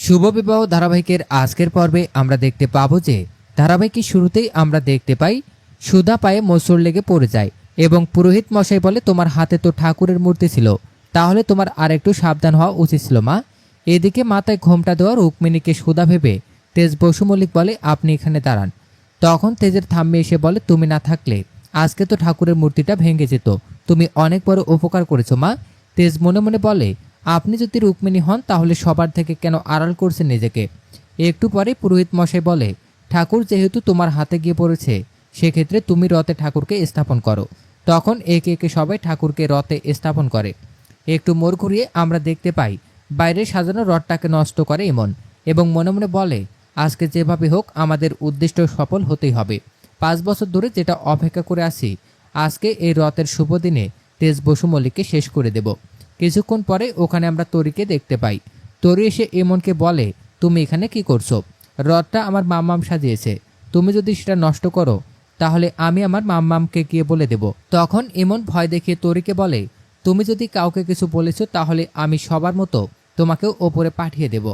শুভ বিবাহ ধারাবাহিকের আজকের পর্বে আমরা দেখতে পাবো যে ধারাবাহিকের শুরুতেই আমরা দেখতে পাই সুধা পায়ে মোচড় লেগে পড়ে যায় এবং পুরোহিত মশাই বলে, তোমার হাতে তো ঠাকুরের মূর্তি ছিল, তাহলে তোমার আর একটু সাবধান হওয়া উচিত ছিল মা। এদিকে মাথায় ঘোমটা দেওয়া রুক্মিণীকে সুধা ভেবে তেজ বসু মল্লিক বলে, আপনি এখানে দাঁড়ান। তখন তেজের ঠাম্মি এসে বলে, তুমি না থাকলে আজকে তো ঠাকুরের মূর্তিটা ভেঙে যেত, তুমি অনেক বড় উপকার করেছো মা। তেজ মনে মনে বলে, আপনি যদি রুক্মিণী হন তাহলে সবার থেকে কেন আড়াল করছেন নিজেকে। একটু পরে পুরোহিত মশাই বলে, ঠাকুর যেহেতু তোমার হাতে গিয়ে পড়েছে, সেক্ষেত্রে তুমি রথে ঠাকুরকে স্থাপন করো। তখন একে একে সবাই ঠাকুরকে রথে স্থাপন করে। একটু মোড় ঘুরিয়ে আমরা দেখতে পাই বাইরে সাজানো রথটাকে নষ্ট করে ইমন এবং মনে মনে বলে, আজকে যেভাবে হোক আমাদের উদ্দিষ্ট সফল হতেই হবে। 5 বছর ধরে যেটা অপেক্ষা করে আসি, আজকে এই রথের শুভ দিনে তেজ বসু মল্লিককে শেষ করে দেব। কিছুক্ষণ পরে ওখানে আমরা তরিকে দেখতে পাই। তরি এসে ইমনকে বলে, তুমি এখানে কি করছো? রথটা আমার মাম্মাম সাজিয়েছে, তুমি যদি সেটা নষ্ট করো তাহলে আমি আমার মাম্মামকে গিয়ে বলে দেব। তখন ইমন ভয় দেখিয়ে তরিকে বলে, তুমি যদি কাউকে কিছু বলেছো তাহলে আমি সবার মতো তোমাকেও ওপরে পাঠিয়ে দেব।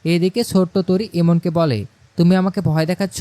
এদিকে ছোট্ট তরি ইমনকে বলে, তুমি আমাকে ভয় দেখাচ্ছ?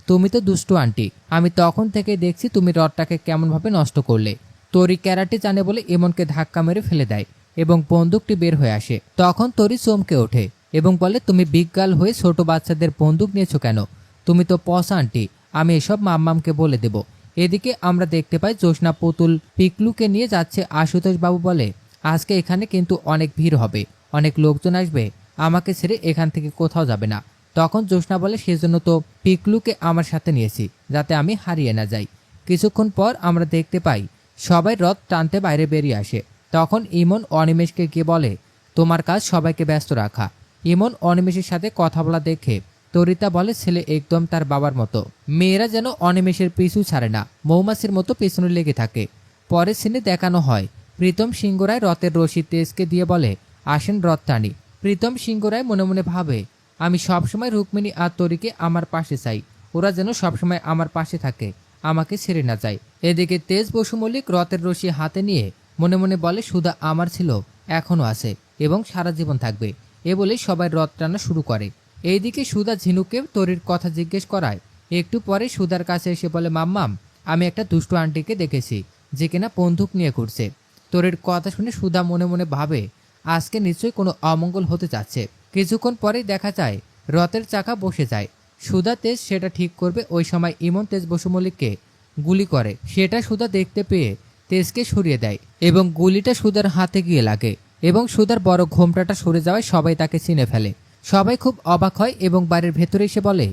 তুমি তো দুষ্টু আন্টি, আমি তখন থেকে দেখছি তুমি রথটাকে কেমনভাবে নষ্ট করলে। তরি ক্যারাটে জানে বলে ইমনকে ধাক্কা মেরে ফেলে দেয় এবং বন্দুকটি বের হয়ে আসে। তখন তরি চমকে ওঠে এবং বলে, তুমি বিজ্ঞাল হয়ে ছোট বাচ্চাদের বন্দুক নিয়েছো কেন? তুমি তো পসা আন্টি, আমি এসব মাম্মামকে বলে দেব। এদিকে আমরা দেখতে পাই জ্যোৎস্না পুতুল পিকলুকে নিয়ে যাচ্ছে। আশুতোষ বাবু বলে, আজকে এখানে কিন্তু অনেক ভিড় হবে, অনেক লোকজন আসবে, আমাকে ছেড়ে এখান থেকে কোথাও যাবে না। তখন জ্যোৎস্না বলে, সেজন্য তো পিকলুকে আমার সাথে নিয়েছি, যাতে আমি হারিয়ে না যাই। কিছুক্ষণ পর আমরা দেখতে পাই সবাই রথ টানতে বাইরে বেরিয়ে আসে। তখন ইমন অনিমেষকে গিয়ে বলে, তোমার কাজ সবাইকে ব্যস্ত রাখা। ইমন অনিমেষের সাথে কথা বলা দেখে তরিতা বলে, ছেলে একদম তার বাবার মতো, মেয়েরা যেন অনিমেষের পিছু ছাড়ে না, মৌমাছির মতো পেছনে লেগে থাকে। পরের সিনে দেখানো হয় প্রীতম সিংহরায় রথের রশি তেজকে দিয়ে বলে, আসেন রথ টানি। প্রীতম সিংহরায় মনে মনে ভাবে, আমি সবসময় রুক্মিণী আর তরিকে আমার পাশে চাই, ওরা যেন সবসময় আমার পাশে থাকে, আমাকে ছেড়ে না যায়। এদিকে তেজ বসু মল্লিক রথের রশি হাতে নিয়ে মনে মনে বলে, সুধা আমার ছিল, এখনো আছে এবং সারা জীবন থাকবে। এ বলে সবাই রথ টানা শুরু করে। এইদিকে সুধা ঝিনুককে তরির কথা জিজ্ঞেস করায়। একটু পরে সুধার কাছে এসে বলে, মাম্মাম, আমি একটা দুষ্টু আন্টিকে দেখেছি যে কিনা বন্দুক নিয়ে ঘুরছে। তরির কথা শুনে সুধা মনে মনে ভাবে, আজকে নিশ্চয়ই কোনো অমঙ্গল হতে যাচ্ছে। কিছুক্ষণ পরেই দেখা যায় রথের চাকা বসে যায়। সুধা তেজ সেটা ঠিক করবে, ওই সময় ইমন তেজ বসু মল্লিককে গুলি করে। সেটা সুধা দেখতে পেয়ে তেজকে সরিয়ে দেয় এবং গুলিটা সুধার হাতে গিয়ে লাগে এবং সুধার বড় ঘোমটাটা সরে যাওয়ায় সবাই তাকে চিনে ফেলে। সবাই খুব অবাক হয় এবং বাড়ির ভেতরে এসে বলে,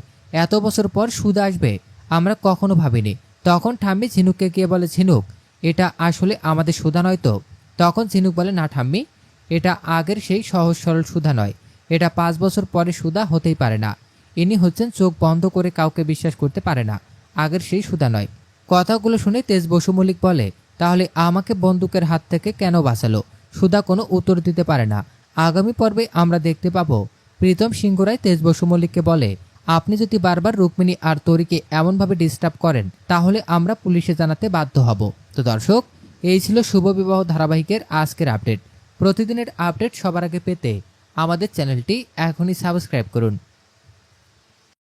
এত বছর পর সুধা আসবে, আমরা কখনো ভাবিনি। তখন ঠাম্মি ঝিনুককে গিয়ে বলে, ঝিনুক, এটা আসলে আমাদের সুধা নয় তো? তখন ঝিনুক বলে, না ঠাম্মি, এটা আগের সেই সহজ সরল সুধা নয়, এটা 5 বছর পরে সুধা হতেই পারে না। ইনি হচ্ছেন চোখ বন্ধ করে কাউকে বিশ্বাস করতে পারে না, আগের সেই সুধা নয়। কথাগুলো শুনে তেজ বসু মল্লিক বলে, তাহলে আমাকে বন্দুকের হাত থেকে কেন বাঁচালো? সুধা কোনো উত্তর দিতে পারে না। আগামী পর্বে আমরা দেখতে পাবো প্রীতম সিংহরায় তেজ বসু মল্লিককে বলে, আপনি যদি বারবার রুক্মিণী আর তরিকে এমনভাবে ডিস্টার্ব করেন তাহলে আমরা পুলিশে জানাতে বাধ্য হব। তো দর্শক, এই ছিল শুভ বিবাহ ধারাবাহিকের আজকের আপডেট। প্রতিদিনের আপডেট সবার আগে পেতে আমাদের চ্যানেলটি এখনই সাবস্ক্রাইব করুন।